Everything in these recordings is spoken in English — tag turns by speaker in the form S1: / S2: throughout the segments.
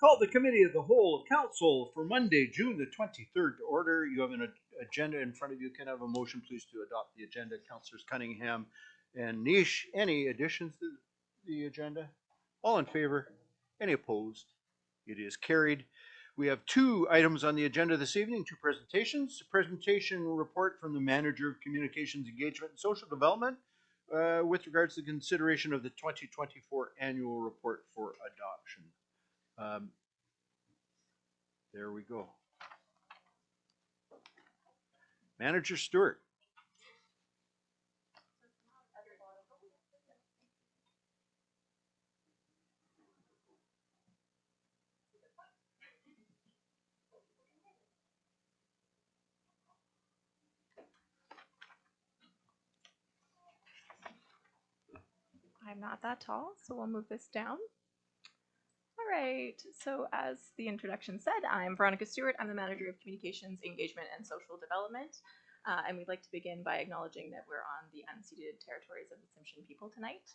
S1: Call the Committee of the Whole of Council for Monday, June the 23rd to order. You have an agenda in front of you. Can I have a motion, please, to adopt the agenda? Councilors Cunningham and Nish. Any additions to the agenda? All in favor? Any opposed? It is carried. We have two items on the agenda this evening, two presentations. A presentation report from the Manager of Communications Engagement and Social Development with regards to the consideration of the 2024 annual report for adoption. Um, there we go. Manager Stewart.
S2: I'm not that tall, so we'll move this down. All right, so as the introduction said, I'm Veronica Stewart. I'm the Manager of Communications, Engagement, and Social Development. And we'd like to begin by acknowledging that we're on the unceded territories of the Tsimshian people tonight.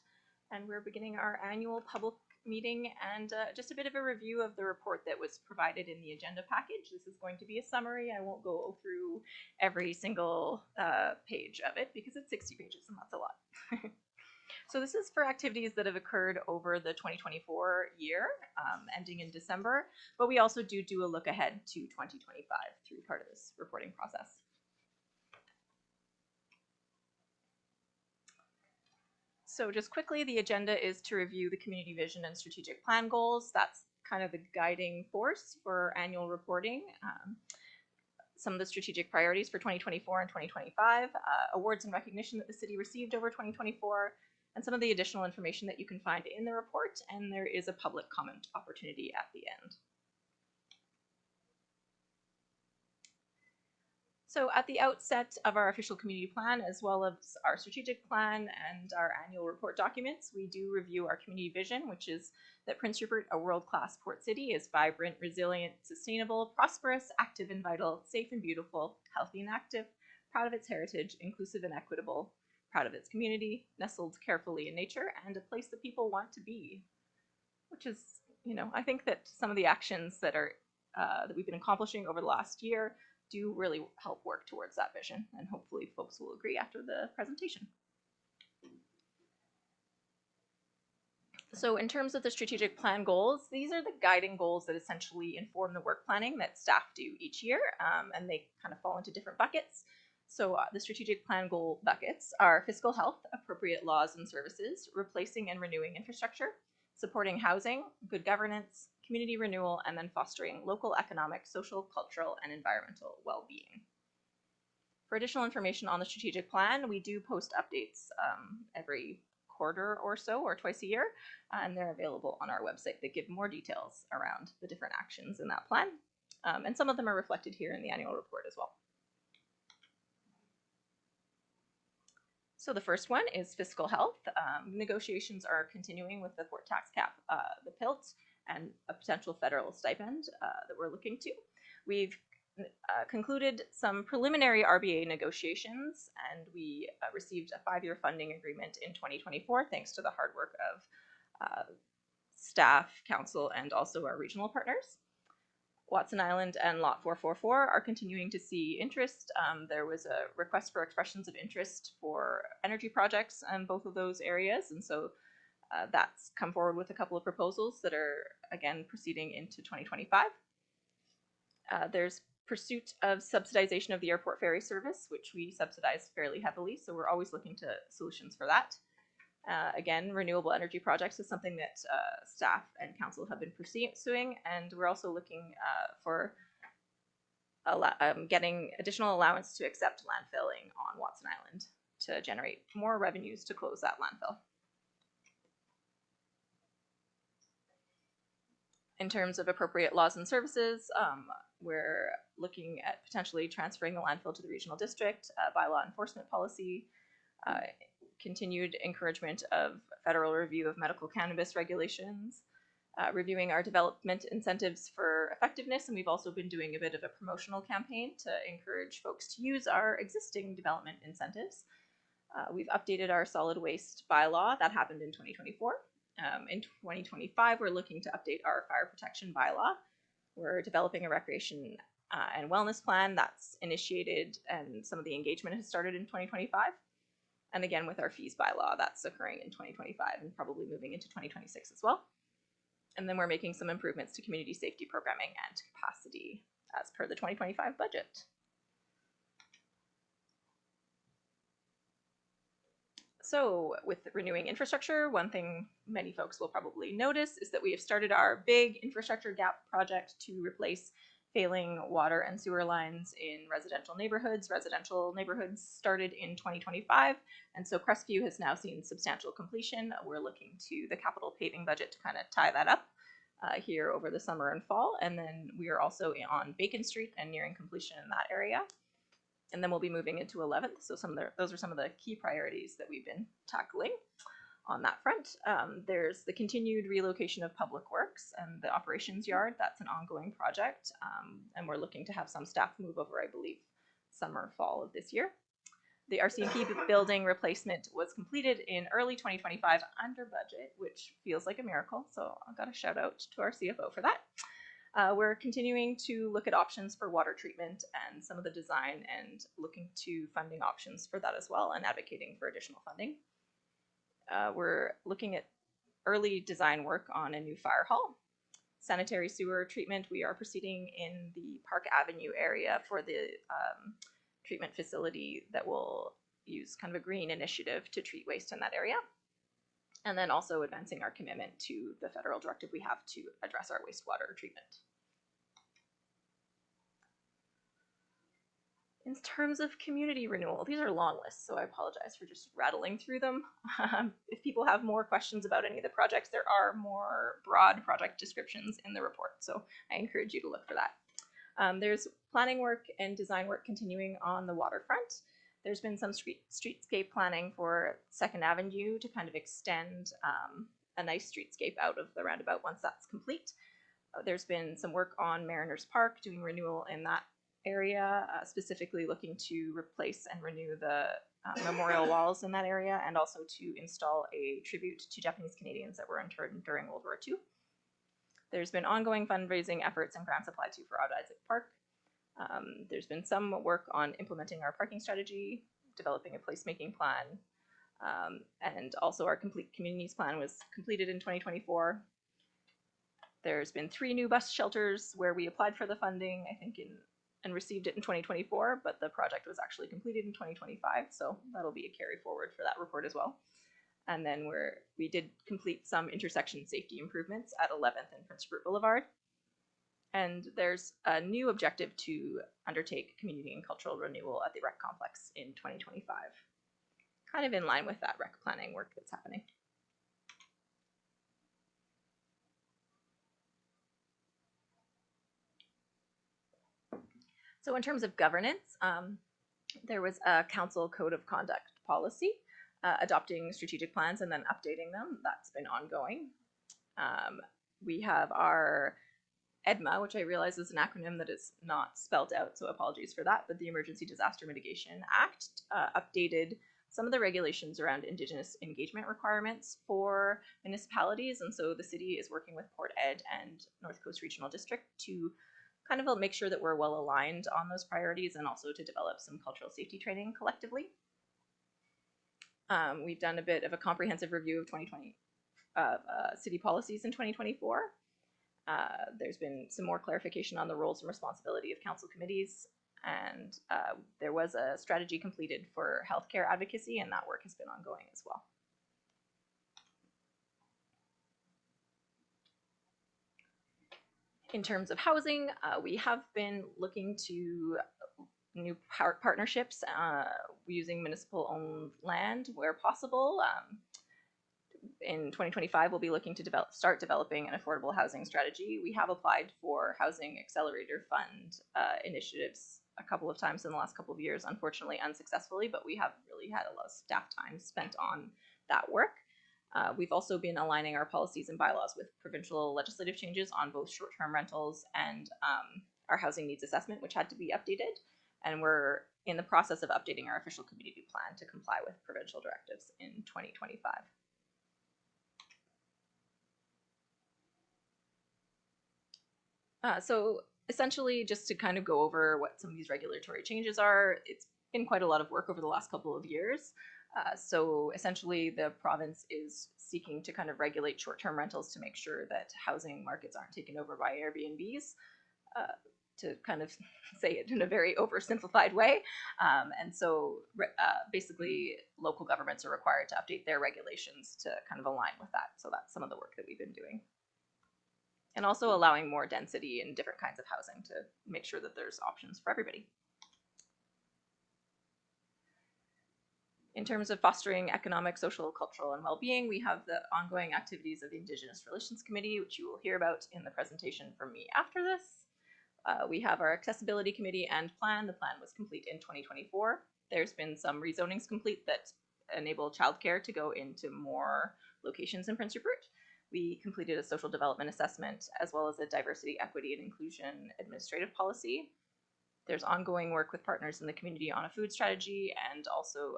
S2: And we're beginning our annual public meeting and just a bit of a review of the report that was provided in the agenda package. This is going to be a summary. I won't go through every single page of it because it's 60 pages and that's a lot. So this is for activities that have occurred over the 2024 year, ending in December, but we also do a look ahead to 2025 through part of this reporting process. So just quickly, the agenda is to review the community vision and strategic plan goals. That's kind of the guiding force for annual reporting. Some of the strategic priorities for 2024 and 2025, awards and recognition that the city received over 2024, and some of the additional information that you can find in the report, and there is a public comment opportunity at the end. So at the outset of our official community plan, as well as our strategic plan and our annual report documents, we do review our community vision, which is that Prince Rupert, a world-class port city, is vibrant, resilient, sustainable, prosperous, active and vital, safe and beautiful, healthy and active, proud of its heritage, inclusive and equitable, proud of its community, nestled carefully in nature, and a place that people want to be. Which is, I think that some of the actions that are that we've been accomplishing over the last year do really help work towards that vision, and hopefully folks will agree after the presentation. So in terms of the strategic plan goals, these are the guiding goals that essentially inform the work planning that staff do each year, and they kind of fall into different buckets. So the strategic plan goal buckets are fiscal health, appropriate laws and services, replacing and renewing infrastructure, supporting housing, good governance, community renewal, and then fostering local economic, social, cultural, and environmental well-being. For additional information on the strategic plan, we do post updates every quarter or so, or twice a year, and they're available on our website that give more details around the different actions in that plan. And some of them are reflected here in the annual report as well. So the first one is fiscal health. Negotiations are continuing with the port tax cap, the PILT, and a potential federal stipend that we're looking to. We've concluded some preliminary RBA negotiations, and we received a 5-year funding agreement in 2024, thanks to the hard work of staff, council, and also our regional partners. Watson Island and Lot 444 are continuing to see interest. There was a request for expressions of interest for energy projects in both of those areas, and so that's come forward with a couple of proposals that are, again, proceeding into 2025. There's pursuit of subsidization of the airport ferry service, which we subsidize fairly heavily, so we're always looking to solutions for that. Again, renewable energy projects is something that staff and council have been pursuing, and we're also looking for getting additional allowance to accept landfilling on Watson Island to generate more revenues to close that landfill. In terms of appropriate laws and services, we're looking at potentially transferring the landfill to the regional district, bylaw enforcement policy, continued encouragement of federal review of medical cannabis regulations, reviewing our development incentives for effectiveness, and we've also been doing a bit of a promotional campaign to encourage folks to use our existing development incentives. We've updated our solid waste bylaw. That happened in 2024. In 2025, we're looking to update our fire protection bylaw. We're developing a recreation and wellness plan that's initiated, and some of the engagement has started in 2025. And again, with our fees bylaw, that's occurring in 2025 and probably moving into 2026 as well. And then we're making some improvements to community safety programming and capacity as per the 2025 budget. So with renewing infrastructure, one thing many folks will probably notice is that we have started our big infrastructure gap project to replace failing water and sewer lines in residential neighborhoods. Residential neighborhoods started in 2025, and so Crestview has now seen substantial completion. We're looking to the capital paving budget to kind of tie that up here over the summer and fall, and then we are also on Bacon Street and nearing completion in that area. And then we'll be moving into 11th. So those are some of the key priorities that we've been tackling on that front. There's the continued relocation of public works and the operations yard. That's an ongoing project. And we're looking to have some staff move over, I believe, summer, fall of this year. The RCMP building replacement was completed in early 2025 under budget, which feels like a miracle. So I've got a shout out to our CFO for that. We're continuing to look at options for water treatment and some of the design, and looking to funding options for that as well, and advocating for additional funding. We're looking at early design work on a new fire hall. Sanitary sewer treatment, we are proceeding in the Park Avenue area for the treatment facility that will use kind of a green initiative to treat waste in that area. And then also advancing our commitment to the federal directive we have to address our wastewater treatment. In terms of community renewal, these are long lists, so I apologize for just rattling through them. If people have more questions about any of the projects, there are more broad project descriptions in the report, so I encourage you to look for that. There's planning work and design work continuing on the waterfront. There's been some streetscape planning for 2nd Avenue to kind of extend a nice streetscape out of the roundabout once that's complete. There's been some work on Mariners Park, doing renewal in that area, specifically looking to replace and renew the memorial walls in that area, and also to install a tribute to Japanese Canadians that were interned during World War II. There's been ongoing fundraising efforts and grants applied to for Odd Isaac Park. There's been some work on implementing our parking strategy, developing a placemaking plan, and also our complete communities plan was completed in 2024. There's been 3 new bus shelters where we applied for the funding, I think, and received it in 2024, but the project was actually completed in 2025, so that'll be a carry forward for that report as well. And then we did complete some intersection safety improvements at 11th and Prince Rupert Boulevard. And there's a new objective to undertake community and cultural renewal at the rec complex in 2025, kind of in line with that rec planning work that's happening. So in terms of governance, there was a council code of conduct policy, adopting strategic plans and then updating them. That's been ongoing. We have our EDMA, which I realize is an acronym that is not spelled out, so apologies for that, but the Emergency Disaster Mitigation Act updated some of the regulations around Indigenous engagement requirements for municipalities, and so the city is working with Port Ed and North Coast Regional District to kind of make sure that we're well aligned on those priorities, and also to develop some cultural safety training collectively. We've done a bit of a comprehensive review of 2020 city policies in 2024. There's been some more clarification on the roles and responsibility of council committees, and there was a strategy completed for healthcare advocacy, and that work has been ongoing as well. In terms of housing, we have been looking to new partnerships using municipal-owned land where possible. In 2025, we'll be looking to start developing an affordable housing strategy. We have applied for Housing Accelerator Fund initiatives a couple of times in the last couple of years, unfortunately unsuccessfully, but we have really had a lot of staff time spent on that work. We've also been aligning our policies and bylaws with provincial legislative changes on both short-term rentals and our housing needs assessment, which had to be updated. And we're in the process of updating our official community plan to comply with provincial directives in 2025. So essentially, just to kind of go over what some of these regulatory changes are, it's been quite a lot of work over the last couple of years. So essentially, the province is seeking to kind of regulate short-term rentals to make sure that housing markets aren't taken over by Airbnbs. To kind of say it in a very oversimplified way. And so basically, local governments are required to update their regulations to kind of align with that. So that's some of the work that we've been doing. And also allowing more density in different kinds of housing to make sure that there's options for everybody. In terms of fostering economic, social, cultural, and well-being, we have the ongoing activities of the Indigenous Relations Committee, which you will hear about in the presentation from me after this. We have our accessibility committee and plan. The plan was complete in 2024. There's been some rezonings complete that enable childcare to go into more locations in Prince Rupert. We completed a social development assessment as well as a diversity, equity, and inclusion administrative policy. There's ongoing work with partners in the community on a food strategy, and also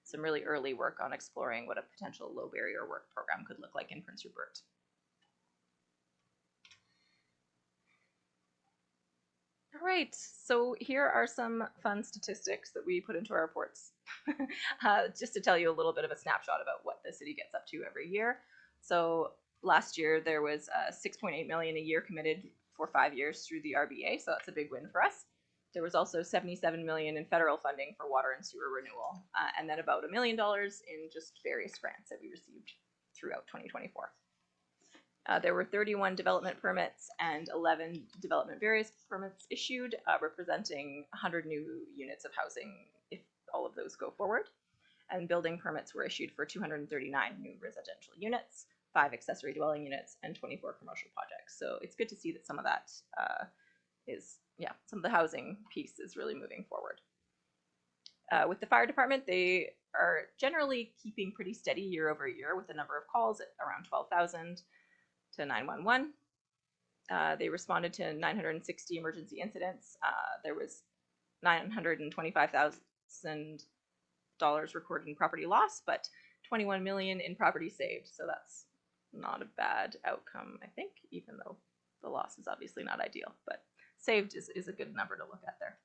S2: some really early work on exploring what a potential low barrier work program could look like in Prince Rupert. All right, so here are some fun statistics that we put into our reports. Just to tell you a little bit of a snapshot about what the city gets up to every year. So last year there was 6.8 million a year committed for 5 years through the RBA, so that's a big win for us. There was also 77 million in federal funding for water and sewer renewal, and then about $1 million in just various grants that we received throughout 2024. There were 31 development permits and 11 development various permits issued, representing 100 new units of housing if all of those go forward. And building permits were issued for 239 new residential units, 5 accessory dwelling units, and 24 commercial projects. So it's good to see that some of that some of the housing piece is really moving forward. With the fire department, they are generally keeping pretty steady year over year with the number of calls at around 12,000 to 911. They responded to 960 emergency incidents. There was $925,000 recorded in property loss, but 21 million in property saved. So that's not a bad outcome, I think, even though the loss is obviously not ideal, but saved is a good number to look at there.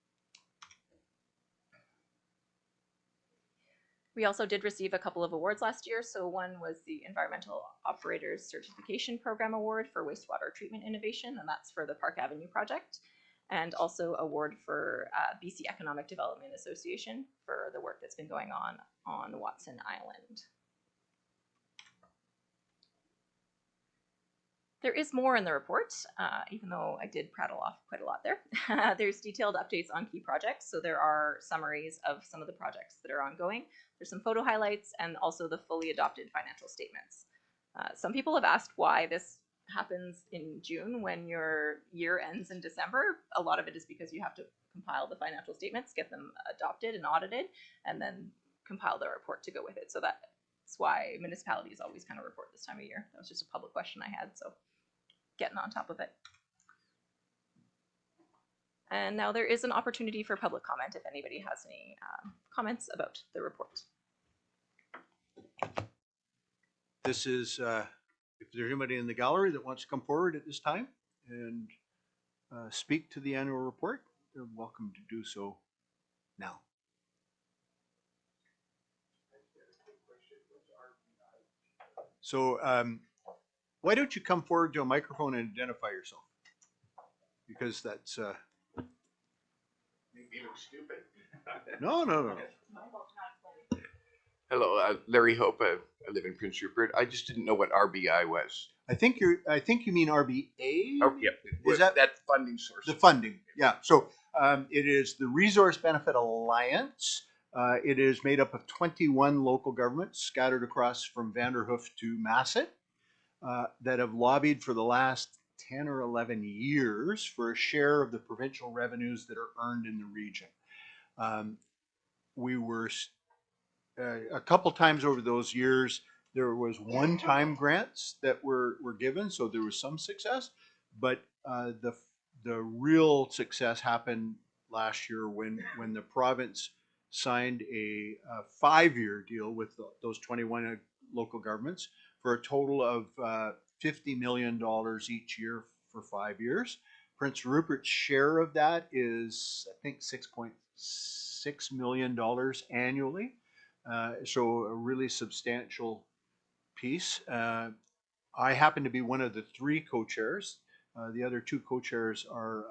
S2: We also did receive a couple of awards last year. So one was the Environmental Operators Certification Program Award for Wastewater Treatment Innovation, and that's for the Park Avenue project, and also award for BC Economic Development Association for the work that's been going on Watson Island. There is more in the report, even though I did prattle off quite a lot there. There's detailed updates on key projects, so there are summaries of some of the projects that are ongoing. There's some photo highlights and also the fully adopted financial statements. Some people have asked why this happens in June when your year ends in December. A lot of it is because you have to compile the financial statements, get them adopted and audited, and then compile the report to go with it. So that's why municipalities always kind of report this time of year. That was just a public question I had, so getting on top of it. And now there is an opportunity for public comment if anybody has any comments about the report.
S1: This is, if there's anybody in the gallery that wants to come forward at this time and speak to the annual report, they're welcome to do so now. So why don't you come forward to a microphone and identify yourself? Because that's...
S3: Make me look stupid.
S1: No.
S3: Hello, Larry Hope. I live in Prince Rupert. I just didn't know what RBI was.
S1: I think you mean RBA.
S3: Oh, yeah.
S1: Is that
S3: funding source?
S1: The funding, yeah. So it is the Resource Benefit Alliance. It is made up of 21 local governments scattered across from Vanderhoof to Masset that have lobbied for the last 10 or 11 years for a share of the provincial revenues that are earned in the region. We were a couple times over those years, there was one-time grants that were given, so there was some success, but the real success happened last year when the province signed a 5-year deal with those 21 local governments for a total of $50 million each year for 5 years Prince Rupert's share of that is, I think, $6.6 million annually. So a really substantial piece. I happen to be one of the three co-chairs. The other two co-chairs are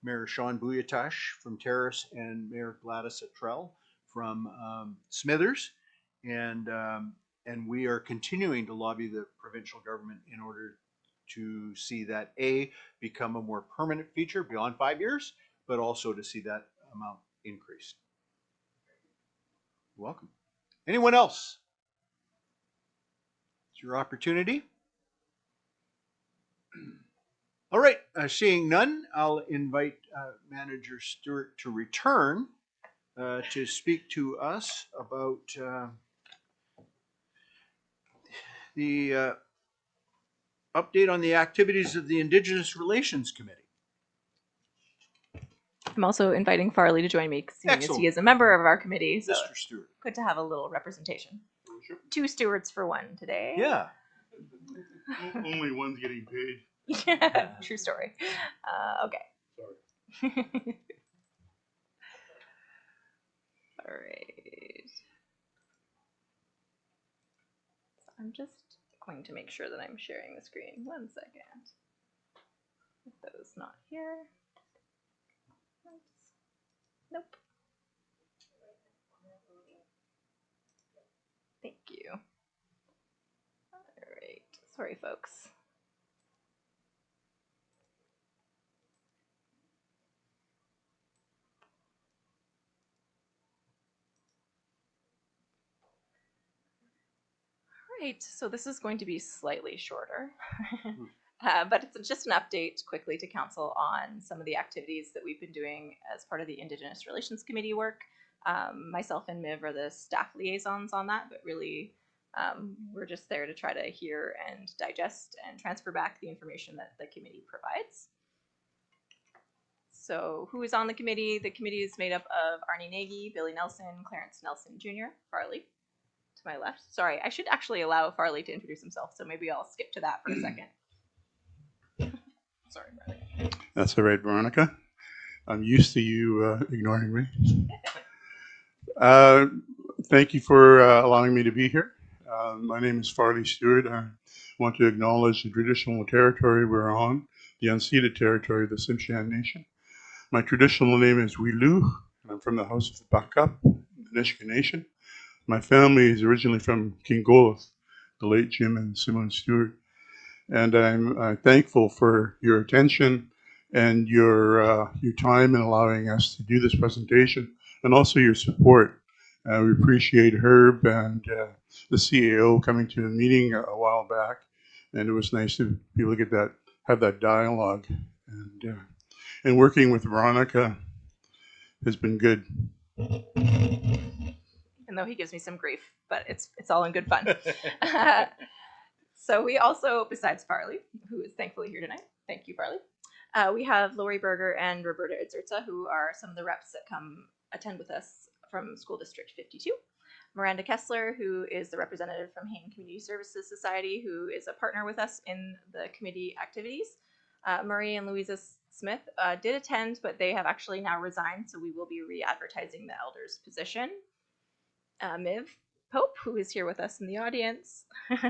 S1: Mayor Sean Buyatash from Terrace and Mayor Gladys Attrell from Smithers. And we are continuing to lobby the provincial government in order to see that become a more permanent feature beyond 5 years, but also to see that amount increased. Welcome. Anyone else? It's your opportunity. All right, seeing none, I'll invite Manager Stewart to return to speak to us about the update on the activities of the Indigenous Relations Committee.
S2: I'm also inviting Farley to join me, seeing as
S1: Excellent.
S2: he is a member of our committee. So
S1: Mr. Stewart.
S2: good to have a little representation.
S3: Sure.
S2: 2 stewards for one today.
S1: Yeah.
S4: Only one's getting paid.
S2: Yeah, true story. Okay.
S4: Sorry.
S2: All right. I'm just going to make sure that I'm sharing the screen. 1 second. If those not here. Oops. Nope. Thank you. All right. Sorry, folks. Right, so this is going to be slightly shorter, but it's just an update quickly to council on some of the activities that we've been doing as part of the Indigenous Relations Committee work. Myself and Miv are the staff liaisons on that, but really we're just there to try to hear and digest and transfer back the information that the committee provides. So who is on the committee? The committee is made up of Arnie Nagy, Billy Nelson, Clarence Nelson Jr., Farley. To my left. Sorry, I should actually allow Farley to introduce himself, so maybe I'll skip to that for a second. Sorry, Farley.
S4: That's all right, Veronica. I'm used to you ignoring me. Thank you for allowing me to be here. My name is Farley Stewart. I want to acknowledge the traditional territory we're on, the unceded territory of the Tsimshian Nation. My traditional name is Wilu, and I'm from the House of the Backup, the Nisga'a Nation. My family is originally from Kingolos, the late Jim and Simone Stewart. And I'm thankful for your attention and your time in allowing us to do this presentation, and also your support. We appreciate Herb and the CAO coming to the meeting a while back, and it was nice to be able to have that dialogue. And working with Veronica has been good.
S2: Even though he gives me some grief, but it's all in good fun. So we also, besides Farley, who is thankfully here tonight, thank you, Farley, we have Lori Berger and Roberta Idzerza, who are some of the reps that come attend with us from School District 52. Miranda Kessler, who is the representative from Hain Community Services Society, who is a partner with us in the committee activities. Marie and Louisa Smith did attend, but they have actually now resigned, so we will be re-advertising the elders position. Miv Pope, who is here with us in the audience,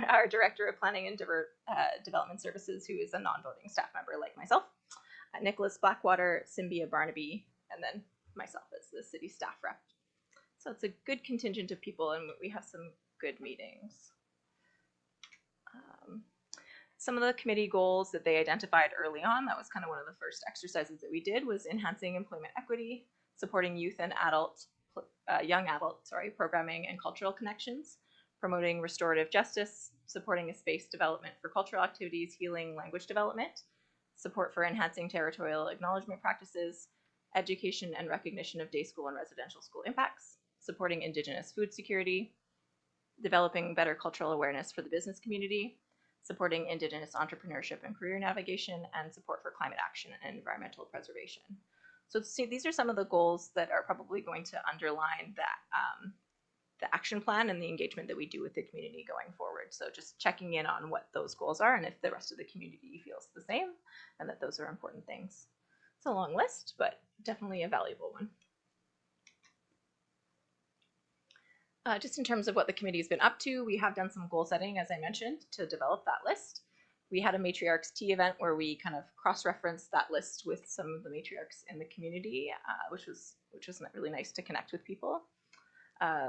S2: our Director of Planning and Development Services, who is a non-voting staff member like myself, Nicholas Blackwater, Symbia Barnaby, and then myself as the city staff rep. So it's a good contingent of people, and we have some good meetings. Some of the committee goals that they identified early on, that was kind of one of the first exercises that we did, was enhancing employment equity, supporting youth and young adult programming and cultural connections, promoting restorative justice, supporting a space development for cultural activities, healing, language development, support for enhancing territorial acknowledgement practices, education and recognition of day school and residential school impacts, supporting Indigenous food security, developing better cultural awareness for the business community, supporting Indigenous entrepreneurship and career navigation, and support for climate action and environmental preservation. So see, these are some of the goals that are probably going to underline that the action plan and the engagement that we do with the community going forward. So just checking in on what those goals are, and if the rest of the community feels the same, and that those are important things. It's a long list, but definitely a valuable one. Just in terms of what the committee's been up to, we have done some goal setting, as I mentioned, to develop that list. We had a Matriarchs Tea event where we kind of cross-referenced that list with some of the matriarchs in the community, which was really nice to connect with people.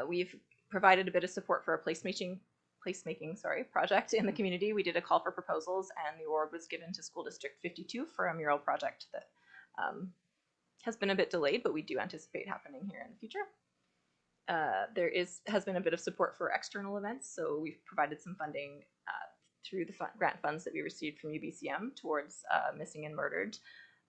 S2: We've provided a bit of support for a placemaking project in the community. We did a call for proposals, and the award was given to School District 52 for a mural project that has been a bit delayed, but we do anticipate happening here in the future. There has been a bit of support for external events, so we've provided some funding through the grant funds that we received from UBCM towards a missing and murdered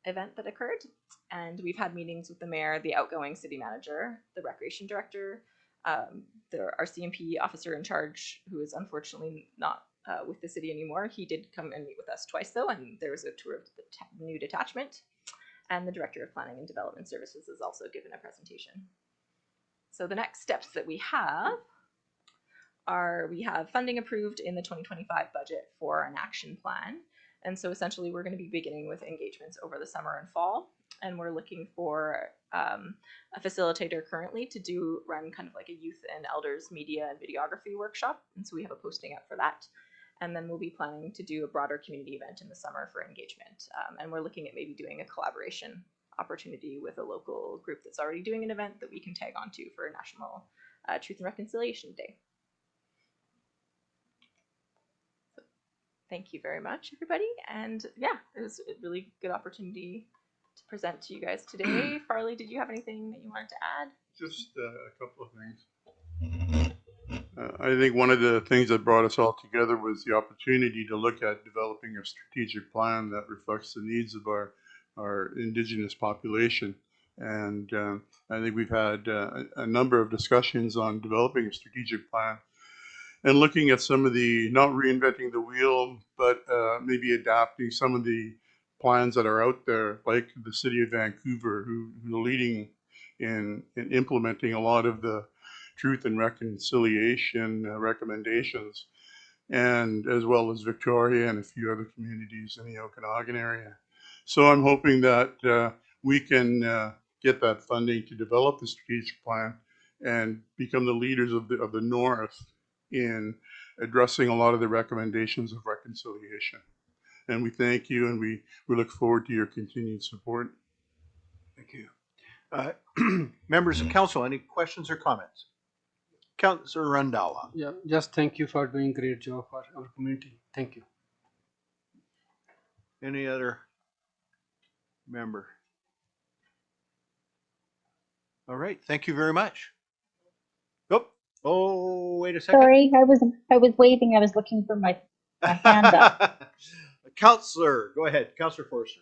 S2: event that occurred. And we've had meetings with the mayor, the outgoing city manager, the recreation director, our CMP officer in charge, who is unfortunately not with the city anymore. He did come and meet with us twice though, and there was a tour of the new detachment. And the director of planning and development services has also given a presentation. So the next steps that we have are we have funding approved in the 2025 budget for an action plan. And so essentially we're going to be beginning with engagements over the summer and fall. And we're looking for a facilitator currently to run kind of like a youth and elders media and videography workshop. And so we have a posting up for that. And then we'll be planning to do a broader community event in the summer for engagement. And we're looking at maybe doing a collaboration opportunity with a local group that's already doing an event that we can tag onto for National Truth and Reconciliation Day. So, thank you very much, everybody. And yeah, it was a really good opportunity to present to you guys today. Farley, did you have anything that you wanted to add?
S4: Just a couple of things. I think one of the things that brought us all together was the opportunity to look at developing a strategic plan that reflects the needs of our Indigenous population. And I think we've had a number of discussions on developing a strategic plan and looking at some of the, not reinventing the wheel, but maybe adapting some of the plans that are out there, like the City of Vancouver, who are leading in implementing a lot of the Truth and Reconciliation recommendations, and as well as Victoria and a few other communities in the Okanagan area. So I'm hoping that we can get that funding to develop the strategic plan and become the leaders of the North in addressing a lot of the recommendations of reconciliation. And we thank you, and we look forward to your continued support.
S1: Thank you. Members of council, any questions or comments? Councillor Randhawa.
S5: Yeah, just thank you for doing great job for our community. Thank you.
S1: Any other member? All right, thank you very much. Oh, wait a second.
S6: Sorry, I was waving. I was looking for my hand up.
S1: Councillor, go ahead. Councillor Forster.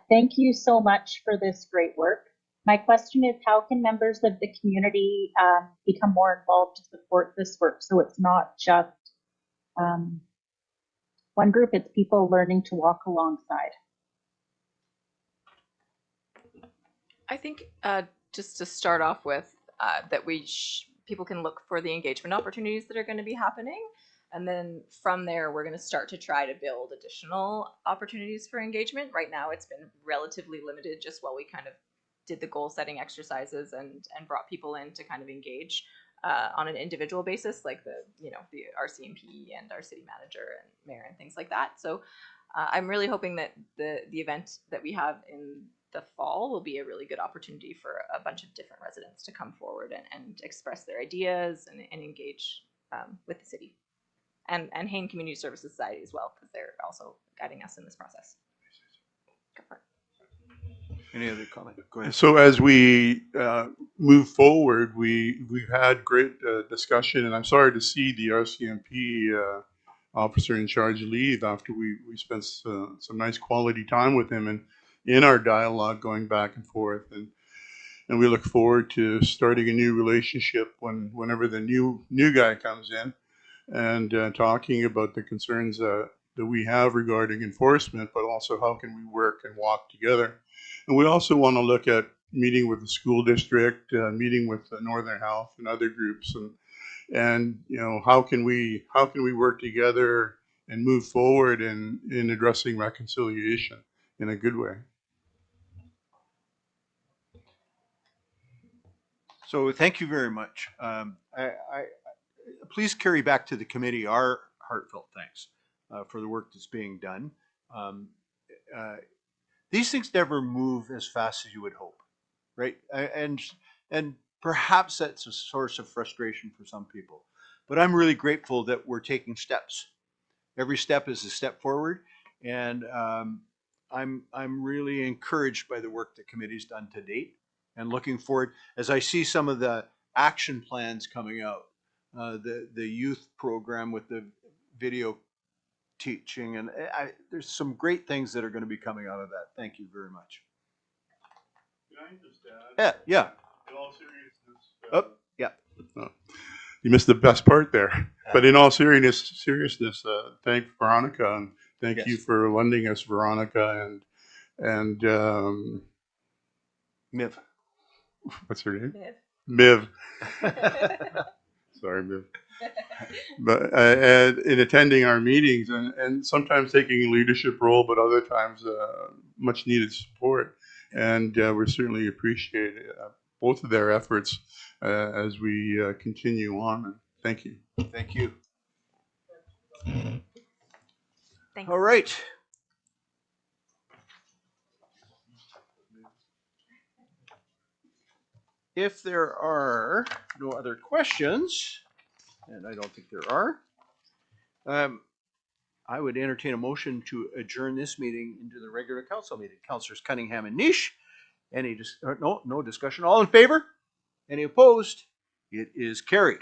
S6: Thank you so much for this great work. My question is, how can members of the community become more involved to support this work? So it's not just one group, it's people learning to walk alongside.
S2: I think just to start off with, that people can look for the engagement opportunities that are going to be happening. And then from there, we're going to start to try to build additional opportunities for engagement. Right now, it's been relatively limited just while we kind of did the goal setting exercises and brought people in to kind of engage on an individual basis, like the RCMP and our city manager and mayor and things like that. So I'm really hoping that the event that we have in the fall will be a really good opportunity for a bunch of different residents to come forward and express their ideas and engage with the city and Haine Community Services Society as well, because they're also guiding us in this process. Go for it.
S1: Any other comment? Go ahead.
S4: So as we move forward, we've had great discussion, and I'm sorry to see the RCMP officer in charge leave after we spent some nice quality time with him and in our dialogue going back and forth, and we look forward to starting a new relationship whenever the new guy comes in, and talking about the concerns that we have regarding enforcement, but also how can we work and walk together. And we also want to look at meeting with the school district, meeting with the Northern Health and other groups, and how can we work together move forward in addressing reconciliation in a good way.
S1: So thank you very much. Please carry back to the committee our heartfelt thanks for the work that's being done. Um, uh, these things never move as fast as you would hope, right? And perhaps that's a source of frustration for some people. But I'm really grateful that we're taking steps. Every step is a step forward, and I'm really encouraged by the work the committee's done to date, and looking forward as I see some of the action plans coming out. The youth program with the video teaching, and there's some great things that are going to be coming out of that. Thank you very much.
S4: Can I just add?
S1: Yeah.
S4: In all seriousness.
S1: Oh, yeah.
S4: You missed the best part there. But in all seriousness, thank Veronica, and thank
S1: Yes.
S4: you for lending us Veronica and
S1: Miv.
S4: what's her name?
S2: Viv.
S4: Miv. Sorry, Miv. But and in attending our meetings and sometimes taking a leadership role, but other times much needed support. And we certainly appreciate both of their efforts as we continue on. Thank you.
S1: Thank you.
S2: Thanks.
S1: All right. If there are no other questions, and I don't think there are, I would entertain a motion to adjourn this meeting into the regular council meeting. Councilors Cunningham and Nish. No discussion. All in favor? Any opposed? It is carried.